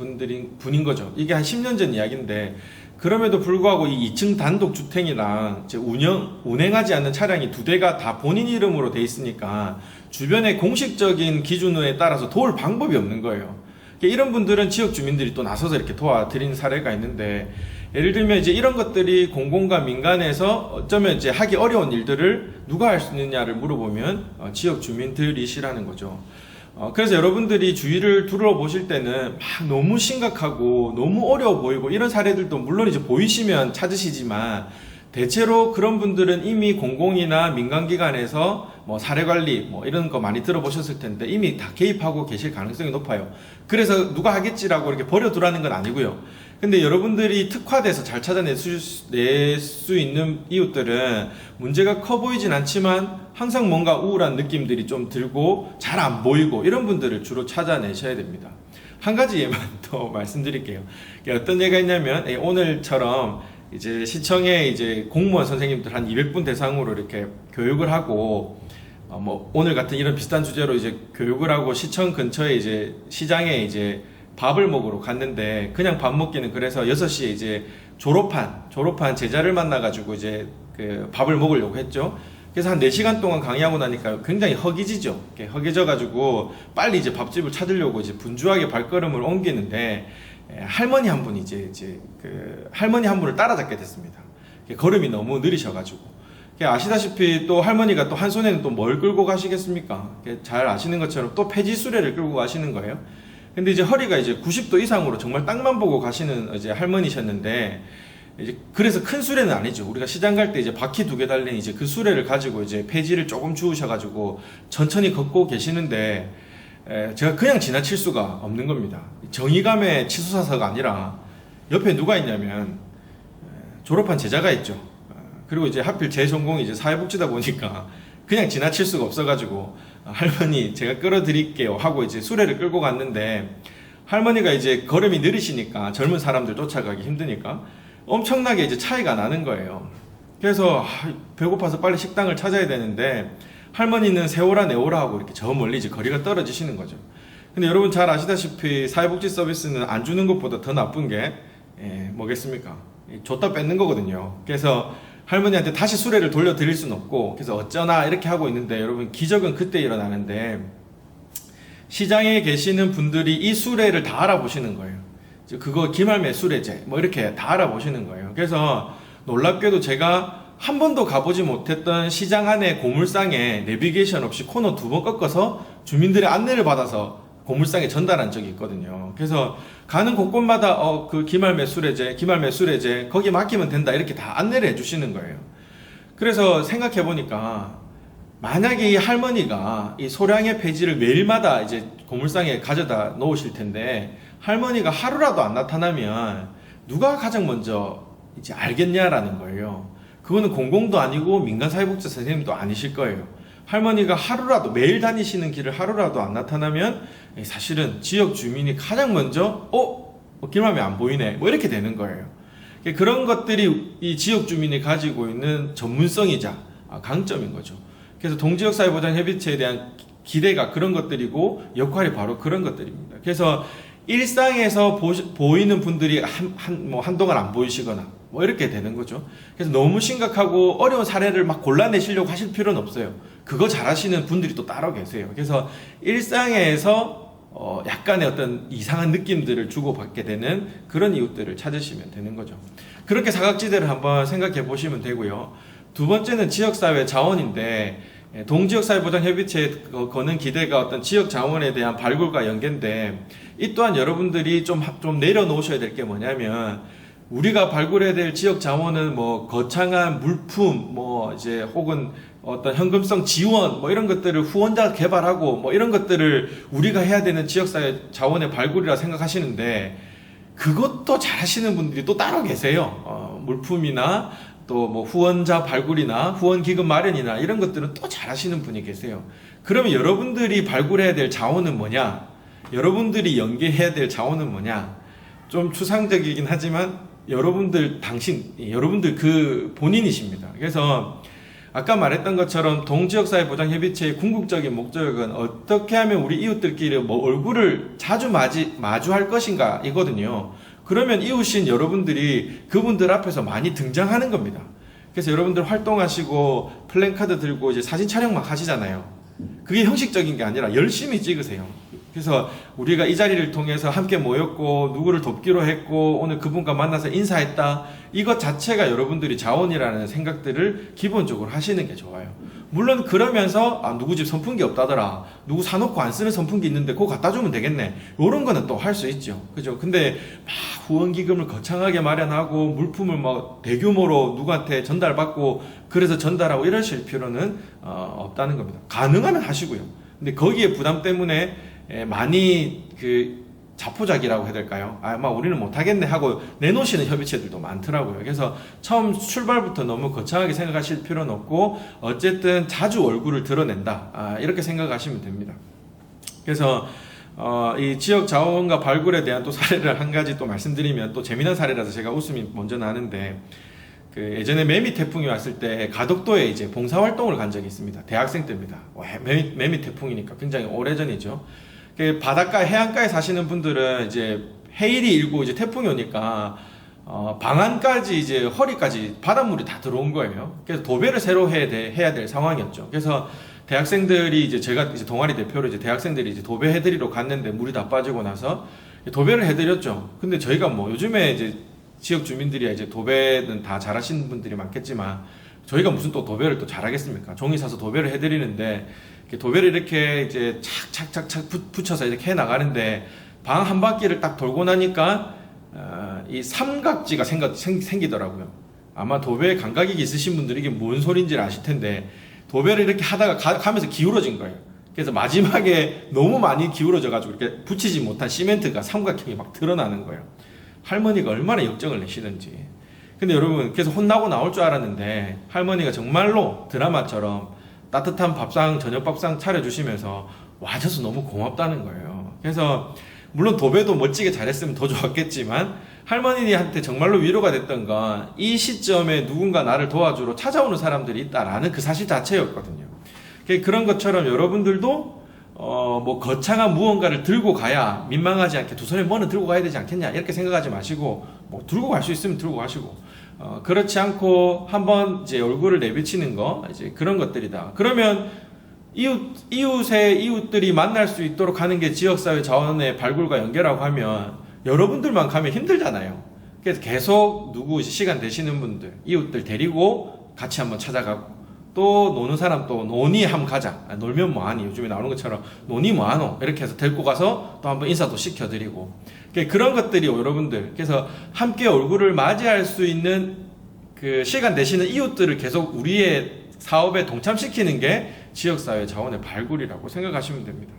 분인 거죠. 이게 한 10년 전 이야기인데 그럼에도 불구하고 이 2층 단독주택이랑 이제 운행하지 않는 차량이 2대가 다 본인 이름으로 돼 있으니까 주변의 공식적인 기준에 따라서 도울 방법이 없는 거예요. 이런 분들은 지역 주민들이 또 나서서 이렇게 도와드리는 사례가 있는데, 예를 들면 이제 이런 것들이 공공과 민간에서 어쩌면 이제 하기 어려운 일들을 누가 할 수 있느냐를 물어보면 지역 주민들이시라는 거죠. 그래서 여러분들이 주위를 둘러보실 때는 막 너무 심각하고 너무 어려워 보이고 이런 사례들도 물론 이제 보이시면 찾으시지만, 대체로 그런 분들은 이미 공공이나 민간기관에서 뭐 사례관리 뭐 이런 거 많이 들어보셨을 텐데 이미 다 개입하고 계실 가능성이 높아요. 그래서 누가 하겠지라고 이렇게 버려두라는 건 아니고요. 근데 여러분들이 특화돼서 잘 찾아낼 수 있는 이웃들은 문제가 커 보이진 않지만 항상 뭔가 우울한 느낌들이 좀 들고 잘 안 보이고 이런 분들을 주로 찾아내셔야 됩니다. 한 가지 예만 더 말씀드릴게요. 어떤 예가 있냐면, 오늘처럼 이제 시청에 이제 공무원 선생님들 한 200분 대상으로 이렇게 교육을 하고, 뭐 오늘 같은 이런 비슷한 주제로 이제 교육을 하고 시청 근처에 이제 시장에 이제 밥을 먹으러 갔는데, 그냥 밥 먹기는 그래서 6시에 이제 졸업한 제자를 만나가지고 이제 그 밥을 먹으려고 했죠. 그래서 한 4시간 동안 강의하고 나니까 굉장히 허기지죠. 허기져가지고 빨리 이제 밥집을 찾으려고 이제 분주하게 발걸음을 옮기는데, 할머니 한 분이 할머니 한 분을 따라잡게 됐습니다. 걸음이 너무 느리셔가지고. 아시다시피 또 할머니가 또 한 손에는 또 뭘 끌고 가시겠습니까? 잘 아시는 것처럼 또 폐지수레를 끌고 가시는 거예요. 근데 이제 허리가 이제 90도 이상으로 정말 땅만 보고 가시는 이제 할머니셨는데, 이제 그래서 큰 수레는 아니죠. 우리가 시장 갈 때 이제 바퀴 2개 달린 이제 그 수레를 가지고 이제 폐지를 조금 주우셔가지고 천천히 걷고 계시는데, 제가 그냥 지나칠 수가 없는 겁니다. 정의감의 치수사서가 아니라 옆에 누가 있냐면 졸업한 제자가 있죠. 그리고 이제 하필 제 전공이 이제 사회복지다 보니까 그냥 지나칠 수가 없어가지고, 할머니 제가 끌어드릴게요 하고 이제 수레를 끌고 갔는데, 할머니가 이제 걸음이 느리시니까 젊은 사람들 쫓아가기 힘드니까 엄청나게 이제 차이가 나는 거예요. 그래서 배고파서 빨리 식당을 찾아야 되는데 할머니는 세오라 내오라 하고 이렇게 저 멀리 이제 거리가 떨어지시는 거죠. 근데 여러분 잘 아시다시피 사회복지 서비스는 안 주는 것보다 더 나쁜 게 뭐겠습니까? 줬다 뺏는 거거든요. 그래서 할머니한테 다시 수레를 돌려드릴 수는 없고, 그래서 어쩌나 이렇게 하고 있는데, 여러분 기적은 그때 일어나는데, 시장에 계시는 분들이 이 수레를 다 알아보시는 거예요. 그거 기말매 수레제 뭐 이렇게 다 알아보시는 거예요. 그래서 놀랍게도 제가 한 번도 가보지 못했던 시장 안에 고물상에 내비게이션 없이 코너 2번 꺾어서 주민들의 안내를 받아서 고물상에 전달한 적이 있거든요. 그래서 가는 곳곳마다 그 기말매 수레제 거기 맡기면 된다 이렇게 다 안내를 해주시는 거예요. 그래서 생각해 보니까 만약에 이 할머니가 이 소량의 폐지를 매일마다 이제 고물상에 가져다 놓으실 텐데, 할머니가 하루라도 안 나타나면 누가 가장 먼저 이제 알겠냐라는 거예요. 그거는 공공도 아니고 민간사회복지 선생님도 아니실 거예요. 할머니가 하루라도 매일 다니시는 길을 하루라도 안 나타나면 사실은 지역 주민이 가장 먼저 길맘에 안 보이네 뭐 이렇게 되는 거예요. 그런 것들이 이 지역 주민이 가지고 있는 전문성이자 강점인 거죠. 그래서 동지역사회보장협의체에 대한 기대가 그런 것들이고 역할이 바로 그런 것들입니다. 그래서 일상에서 보이는 분들이 한동안 안 보이시거나 뭐 이렇게 되는 거죠. 그래서 너무 심각하고 어려운 사례를 막 골라내시려고 하실 필요는 없어요. 그거 잘하시는 분들이 또 따로 계세요. 그래서 일상에서 약간의 어떤 이상한 느낌들을 주고받게 되는 그런 이웃들을 찾으시면 되는 거죠. 그렇게 사각지대를 한번 생각해 보시면 되고요. 두 번째는 지역사회 자원인데, 동지역사회보장협의체에 거는 기대가 어떤 지역 자원에 대한 발굴과 연계인데, 이 또한 여러분들이 좀 내려놓으셔야 될 게 뭐냐면, 우리가 발굴해야 될 지역 자원은 뭐 거창한 물품, 뭐 이제 혹은 어떤 현금성 지원, 뭐 이런 것들을 후원자 개발하고 뭐 이런 것들을 우리가 해야 되는 지역사회 자원의 발굴이라 생각하시는데, 그것도 잘하시는 분들이 또 따로 계세요. 물품이나 또 뭐 후원자 발굴이나 후원 기금 마련이나 이런 것들은 또 잘하시는 분이 계세요. 그러면 여러분들이 발굴해야 될 자원은 뭐냐? 여러분들이 연계해야 될 자원은 뭐냐? 좀 추상적이긴 하지만 여러분들 그 본인이십니다. 그래서 아까 말했던 것처럼 동지역사회보장협의체의 궁극적인 목적은 어떻게 하면 우리 이웃들끼리 뭐 얼굴을 자주 마주할 것인가 이거든요. 그러면 이웃인 여러분들이 그분들 앞에서 많이 등장하는 겁니다. 그래서 여러분들 활동하시고 플랜카드 들고 이제 사진 촬영 막 하시잖아요. 그게 형식적인 게 아니라 열심히 찍으세요. 그래서 우리가 이 자리를 통해서 함께 모였고 누구를 돕기로 했고 오늘 그분과 만나서 인사했다. 이것 자체가 여러분들이 자원이라는 생각들을 기본적으로 하시는 게 좋아요. 물론 그러면서 누구 집 선풍기 없다더라. 누구 사놓고 안 쓰는 선풍기 있는데 그거 갖다 주면 되겠네. 이런 거는 또 할 수 있죠. 그죠? 근데 막 후원기금을 거창하게 마련하고 물품을 막 대규모로 누구한테 전달받고 그래서 전달하고 이러실 필요는 없다는 겁니다. 가능하면 하시고요. 근데 거기에 부담 때문에 많이 자포자기라고 해야 될까요? 아마 우리는 못하겠네 하고 내놓으시는 협의체들도 많더라고요. 그래서 처음 출발부터 너무 거창하게 생각하실 필요는 없고 어쨌든 자주 얼굴을 드러낸다. 이렇게 생각하시면 됩니다. 그래서 이 지역 자원과 발굴에 대한 또 사례를 한 가지 또 말씀드리면 또 재미난 사례라서 제가 웃음이 먼저 나는데 예전에 매미 태풍이 왔을 때 가덕도에 이제 봉사활동을 간 적이 있습니다. 대학생 때입니다. 매미 태풍이니까 굉장히 오래전이죠. 바닷가 해안가에 사시는 분들은 이제 해일이 일고 이제 태풍이 오니까 방안까지 이제 허리까지 바닷물이 다 들어온 거예요. 그래서 도배를 새로 해야 될 상황이었죠. 그래서 대학생들이 이제 제가 이제 동아리 대표로 이제 대학생들이 이제 도배해드리러 갔는데 물이 다 빠지고 나서 도배를 해드렸죠. 근데 저희가 뭐 요즘에 이제 지역 주민들이 이제 도배는 다 잘하시는 분들이 많겠지만 저희가 무슨 또 도배를 또 잘하겠습니까? 종이 사서 도배를 해드리는데 도배를 이렇게 이제 착착착착 붙여서 이렇게 해 나가는데 방 한 바퀴를 딱 돌고 나니까 이 삼각지가 생기더라고요. 아마 도배 감각이 있으신 분들이 이게 뭔 소린지를 아실 텐데 도배를 이렇게 하다가 가면서 기울어진 거예요. 그래서 마지막에 너무 많이 기울어져 가지고 이렇게 붙이지 못한 시멘트가 삼각형이 막 드러나는 거예요. 할머니가 얼마나 역정을 내시는지. 근데 여러분 그래서 혼나고 나올 줄 알았는데 할머니가 정말로 드라마처럼 따뜻한 밥상, 저녁밥상 차려주시면서 와줘서 너무 고맙다는 거예요. 그래서 물론 도배도 멋지게 잘했으면 더 좋았겠지만 할머니한테 정말로 위로가 됐던 건 이 시점에 누군가 나를 도와주러 찾아오는 사람들이 있다라는 그 사실 자체였거든요. 그런 것처럼 여러분들도 뭐 거창한 무언가를 들고 가야 민망하지 않게 두 손에 뭐는 들고 가야 되지 않겠냐 이렇게 생각하지 마시고 뭐 들고 갈 수 있으면 들고 가시고 그렇지 않고 한번 이제 얼굴을 내비치는 거 이제 그런 것들이다. 그러면 이웃들이 만날 수 있도록 하는 게 지역사회 자원의 발굴과 연계라고 하면 여러분들만 가면 힘들잖아요. 그래서 계속 누구 시간 되시는 분들 이웃들 데리고 같이 한번 찾아가고 또 노는 사람 또 노니 한번 가자. 놀면 뭐하니 요즘에 나오는 것처럼 노니 뭐하노 이렇게 해서 데리고 가서 또 한번 인사도 시켜드리고 그런 것들이 여러분들 그래서 함께 얼굴을 맞이할 수 있는 그 시간 되시는 이웃들을 계속 우리의 사업에 동참시키는 게 지역사회 자원의 발굴이라고 생각하시면 됩니다.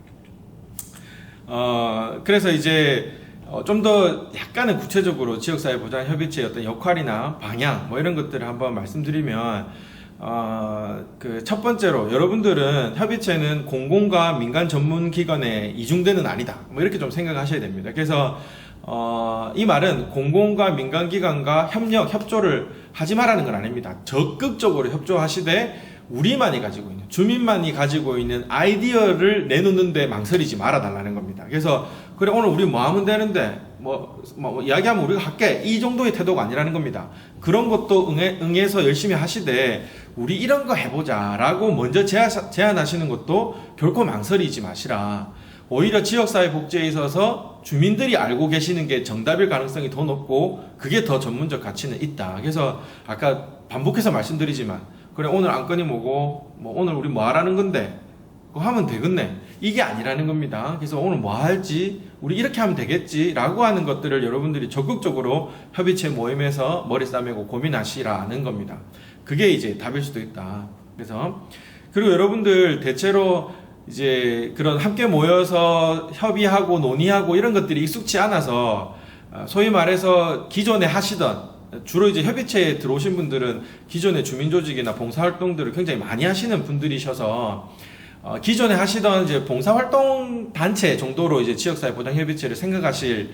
그래서 이제 좀 더 약간은 구체적으로 지역사회 보장협의체의 어떤 역할이나 방향 뭐 이런 것들을 한번 말씀드리면 그 첫 번째로 여러분들은 협의체는 공공과 민간 전문 기관의 이중대는 아니다. 뭐 이렇게 좀 생각하셔야 됩니다. 그래서 이 말은 공공과 민간 기관과 협조를 하지 말라는 건 아닙니다. 적극적으로 협조하시되 우리만이 가지고 있는 주민만이 가지고 있는 아이디어를 내놓는데 망설이지 말아 달라는 겁니다. 그래서 그래 오늘 우리 뭐 하면 되는데 뭐 이야기하면 우리가 할게 이 정도의 태도가 아니라는 겁니다. 그런 것도 응해서 열심히 하시되 우리 이런 거 해보자 라고 먼저 제안하시는 것도 결코 망설이지 마시라. 오히려 지역사회 복지에 있어서 주민들이 알고 계시는 게 정답일 가능성이 더 높고 그게 더 전문적 가치는 있다. 그래서 아까 반복해서 말씀드리지만 그래 오늘 안건이 뭐고 뭐 오늘 우리 뭐 하라는 건데 그거 하면 되겠네 이게 아니라는 겁니다. 그래서 오늘 뭐 할지 우리 이렇게 하면 되겠지 라고 하는 것들을 여러분들이 적극적으로 협의체 모임에서 머리 싸매고 고민하시라는 겁니다. 그게 이제 답일 수도 있다. 그래서 그리고 여러분들 대체로 이제 그런 함께 모여서 협의하고 논의하고 이런 것들이 익숙치 않아서 소위 말해서 기존에 하시던 주로 이제 협의체에 들어오신 분들은 기존의 주민조직이나 봉사활동들을 굉장히 많이 하시는 분들이셔서 기존에 하시던 이제 봉사활동 단체 정도로 이제 지역사회 보장협의체를 생각하실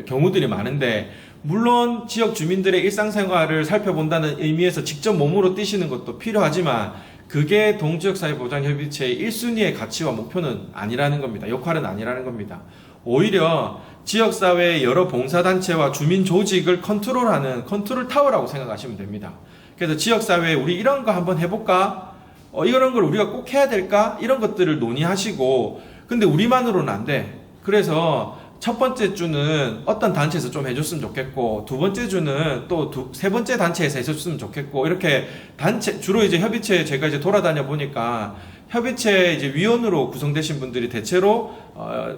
경우들이 많은데 물론 지역 주민들의 일상생활을 살펴본다는 의미에서 직접 몸으로 뛰시는 것도 필요하지만 그게 동지역사회보장협의체의 1순위의 가치와 목표는 아니라는 겁니다. 역할은 아니라는 겁니다. 오히려 지역사회의 여러 봉사단체와 주민조직을 컨트롤하는 컨트롤 타워라고 생각하시면 됩니다. 그래서 지역사회에 우리 이런 거 한번 해볼까? 이런 걸 우리가 꼭 해야 될까? 이런 것들을 논의하시고 근데 우리만으로는 안 돼. 그래서 첫 번째 주는 어떤 단체에서 좀 해줬으면 좋겠고, 두 번째 주는 또 세 번째 단체에서 해줬으면 좋겠고, 이렇게 단체, 주로 이제 협의체 제가 이제 돌아다녀 보니까 협의체 이제 위원으로 구성되신 분들이 대체로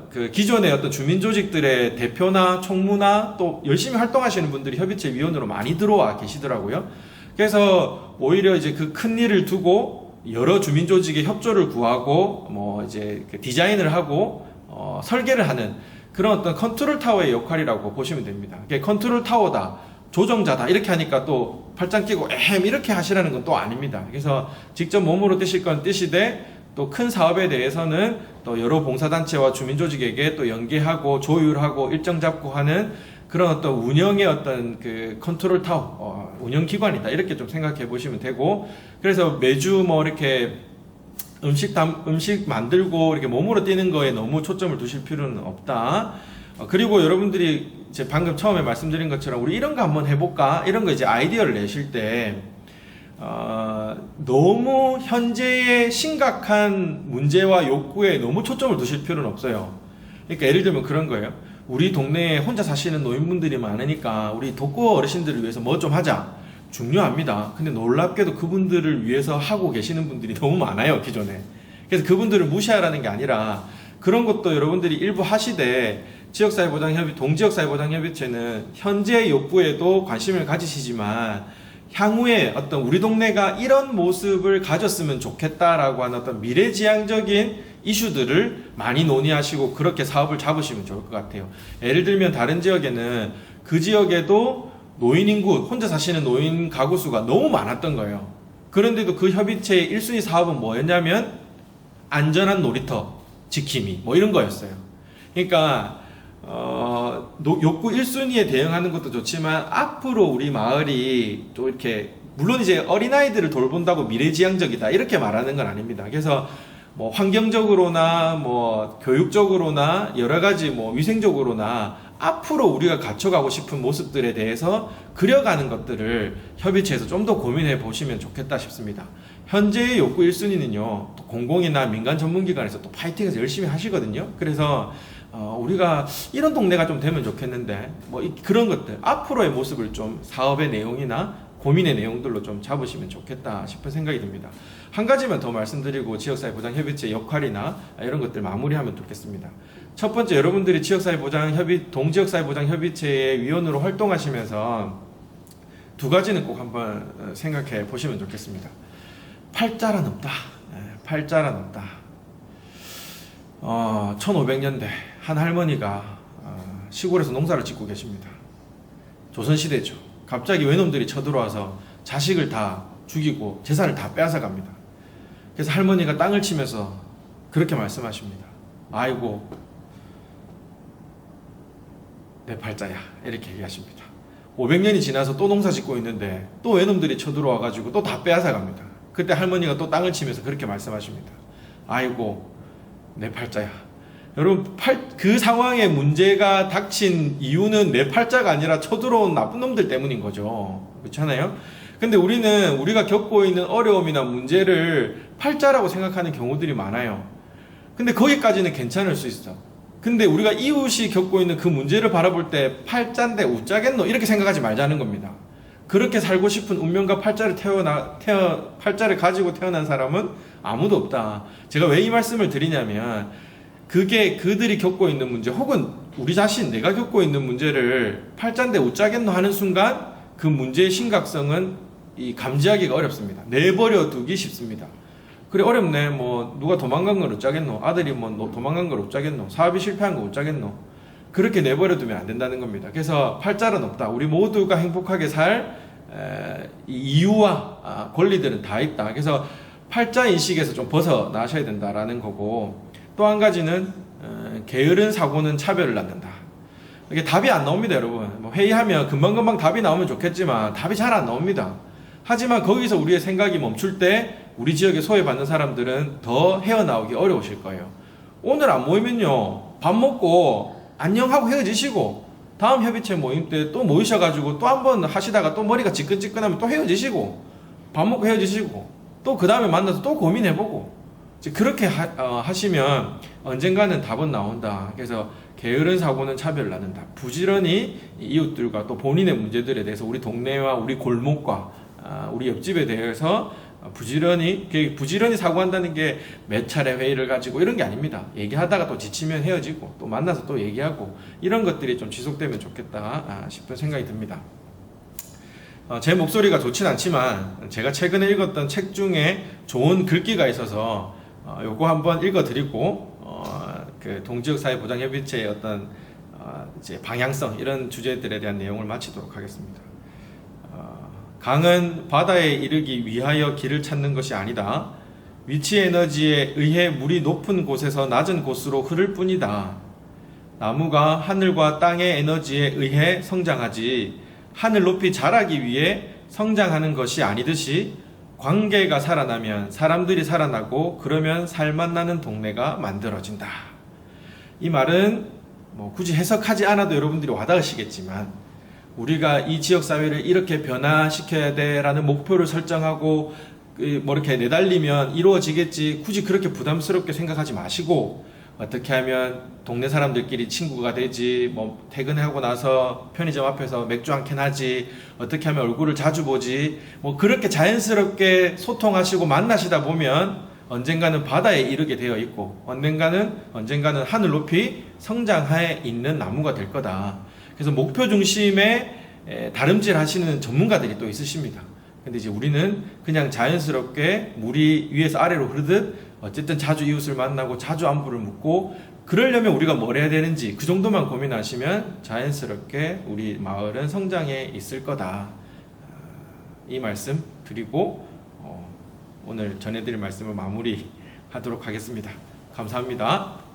그 기존의 어떤 주민 조직들의 대표나 총무나 또 열심히 활동하시는 분들이 협의체 위원으로 많이 들어와 계시더라고요. 그래서 오히려 이제 그 큰 일을 두고 여러 주민 조직의 협조를 구하고 뭐 이제 그 디자인을 하고 설계를 하는 그런 어떤 컨트롤 타워의 역할이라고 보시면 됩니다. 이게 컨트롤 타워다, 조정자다 이렇게 하니까 또 팔짱 끼고 이렇게 하시라는 건 또 아닙니다. 그래서 직접 몸으로 뛰실 건 뛰시되 또 큰 사업에 대해서는 또 여러 봉사단체와 주민조직에게 또 연계하고 조율하고 일정 잡고 하는 그런 어떤 운영의 어떤 그 컨트롤 타워, 운영기관이다 이렇게 좀 생각해 보시면 되고, 그래서 매주 뭐 이렇게 음식 만들고 이렇게 몸으로 뛰는 거에 너무 초점을 두실 필요는 없다. 그리고 여러분들이 이제 방금 처음에 말씀드린 것처럼 우리 이런 거 한번 해볼까? 이런 거 이제 아이디어를 내실 때, 너무 현재의 심각한 문제와 욕구에 너무 초점을 두실 필요는 없어요. 그러니까 예를 들면 그런 거예요. 우리 동네에 혼자 사시는 노인분들이 많으니까 우리 독거 어르신들을 위해서 뭐 좀 하자. 중요합니다. 근데 놀랍게도 그분들을 위해서 하고 계시는 분들이 너무 많아요, 기존에. 그래서 그분들을 무시하라는 게 아니라 그런 것도 여러분들이 일부 하시되, 지역사회보장협의, 동지역사회보장협의체는 현재 욕구에도 관심을 가지시지만 향후에 어떤 우리 동네가 이런 모습을 가졌으면 좋겠다라고 하는 어떤 미래지향적인 이슈들을 많이 논의하시고 그렇게 사업을 잡으시면 좋을 것 같아요. 예를 들면 다른 지역에는 그 지역에도 노인 인구, 혼자 사시는 노인 가구 수가 너무 많았던 거예요. 그런데도 그 협의체의 1순위 사업은 뭐였냐면 안전한 놀이터 지킴이 뭐 이런 거였어요. 그러니까 욕구 1순위에 대응하는 것도 좋지만 앞으로 우리 마을이 또 이렇게, 물론 이제 어린아이들을 돌본다고 미래지향적이다 이렇게 말하는 건 아닙니다. 그래서 뭐 환경적으로나 뭐 교육적으로나 여러 가지 뭐 위생적으로나 앞으로 우리가 갖춰가고 싶은 모습들에 대해서 그려가는 것들을 협의체에서 좀 더 고민해 보시면 좋겠다 싶습니다. 현재의 욕구 1순위는요, 또 공공이나 민간 전문기관에서 또 파이팅해서 열심히 하시거든요. 그래서 우리가 이런 동네가 좀 되면 좋겠는데 뭐 그런 것들 앞으로의 모습을 좀 사업의 내용이나 고민의 내용들로 좀 잡으시면 좋겠다 싶은 생각이 듭니다. 한 가지만 더 말씀드리고 지역사회보장협의체 역할이나 이런 것들 마무리하면 좋겠습니다. 첫 번째, 여러분들이 동지역사회보장협의체의 위원으로 활동하시면서 두 가지는 꼭 한번 생각해 보시면 좋겠습니다. 팔자란 없다. 팔자란 없다. 1500년대 한 할머니가 시골에서 농사를 짓고 계십니다. 조선시대죠. 갑자기 외놈들이 쳐들어와서 자식을 다 죽이고 재산을 다 빼앗아 갑니다. 그래서 할머니가 땅을 치면서 그렇게 말씀하십니다. 아이고 내 팔자야, 이렇게 얘기하십니다. 500년이 지나서 또 농사 짓고 있는데 또 외놈들이 쳐들어와 가지고 또 다 빼앗아 갑니다. 그때 할머니가 또 땅을 치면서 그렇게 말씀하십니다. 아이고 내 팔자야. 여러분, 그 상황에 문제가 닥친 이유는 내 팔자가 아니라 쳐들어온 나쁜 놈들 때문인 거죠. 그렇잖아요? 근데 우리가 겪고 있는 어려움이나 문제를 팔자라고 생각하는 경우들이 많아요. 근데 거기까지는 괜찮을 수 있어. 근데 우리가 이웃이 겪고 있는 그 문제를 바라볼 때 팔자인데 우짜겠노? 이렇게 생각하지 말자는 겁니다. 그렇게 살고 싶은 운명과 팔자를 가지고 태어난 사람은 아무도 없다. 제가 왜 이 말씀을 드리냐면, 그게 그들이 겪고 있는 문제, 혹은 우리 자신, 내가 겪고 있는 문제를 팔자인데 우짜겠노 하는 순간 그 문제의 심각성은 감지하기가 어렵습니다. 내버려 두기 쉽습니다. 그래, 어렵네. 뭐 누가 도망간 걸 어쩌겠노? 아들이 뭐 도망간 걸 어쩌겠노? 사업이 실패한 거 어쩌겠노? 그렇게 내버려 두면 안 된다는 겁니다. 그래서 팔자는 없다. 우리 모두가 행복하게 살 이유와 권리들은 다 있다. 그래서 팔자 인식에서 좀 벗어나셔야 된다라는 거고, 또 한 가지는 게으른 사고는 차별을 낳는다. 이게 답이 안 나옵니다, 여러분. 뭐 회의하면 금방금방 답이 나오면 좋겠지만 답이 잘 안 나옵니다. 하지만 거기서 우리의 생각이 멈출 때 우리 지역에 소외받는 사람들은 더 헤어나오기 어려우실 거예요. 오늘 안 모이면요, 밥 먹고 안녕하고 헤어지시고, 다음 협의체 모임 때 또 모이셔가지고 또 한 번 하시다가 또 머리가 지끈지끈하면 또 헤어지시고, 밥 먹고 헤어지시고, 또 그 다음에 만나서 또 고민해보고, 이제 그렇게 하시면 언젠가는 답은 나온다. 그래서 게으른 사고는 차별을 낳는다. 부지런히 이웃들과 또 본인의 문제들에 대해서 우리 동네와 우리 골목과 우리 옆집에 대해서 부지런히 사고한다는 게 몇 차례 회의를 가지고 이런 게 아닙니다. 얘기하다가 또 지치면 헤어지고 또 만나서 또 얘기하고 이런 것들이 좀 지속되면 좋겠다 싶은 생각이 듭니다. 제 목소리가 좋진 않지만 제가 최근에 읽었던 책 중에 좋은 글귀가 있어서 요거 한번 읽어드리고 그 동지역사회보장협의체의 어떤 이제 방향성 이런 주제들에 대한 내용을 마치도록 하겠습니다. 강은 바다에 이르기 위하여 길을 찾는 것이 아니다. 위치 에너지에 의해 물이 높은 곳에서 낮은 곳으로 흐를 뿐이다. 나무가 하늘과 땅의 에너지에 의해 성장하지 하늘 높이 자라기 위해 성장하는 것이 아니듯이 관계가 살아나면 사람들이 살아나고 그러면 살맛나는 동네가 만들어진다. 이 말은 뭐 굳이 해석하지 않아도 여러분들이 와닿으시겠지만 우리가 이 지역사회를 이렇게 변화시켜야 돼라는 목표를 설정하고 뭐 이렇게 내달리면 이루어지겠지 굳이 그렇게 부담스럽게 생각하지 마시고 어떻게 하면 동네 사람들끼리 친구가 되지 뭐 퇴근하고 나서 편의점 앞에서 맥주 한 캔 하지 어떻게 하면 얼굴을 자주 보지 뭐 그렇게 자연스럽게 소통하시고 만나시다 보면 언젠가는 바다에 이르게 되어 있고 언젠가는 하늘 높이 성장해 있는 나무가 될 거다. 그래서 목표 중심의 다름질 하시는 전문가들이 또 있으십니다. 근데 이제 우리는 그냥 자연스럽게 물이 위에서 아래로 흐르듯 어쨌든 자주 이웃을 만나고 자주 안부를 묻고 그러려면 우리가 뭘 해야 되는지 그 정도만 고민하시면 자연스럽게 우리 마을은 성장해 있을 거다. 이 말씀 드리고 오늘 전해드릴 말씀을 마무리하도록 하겠습니다. 감사합니다.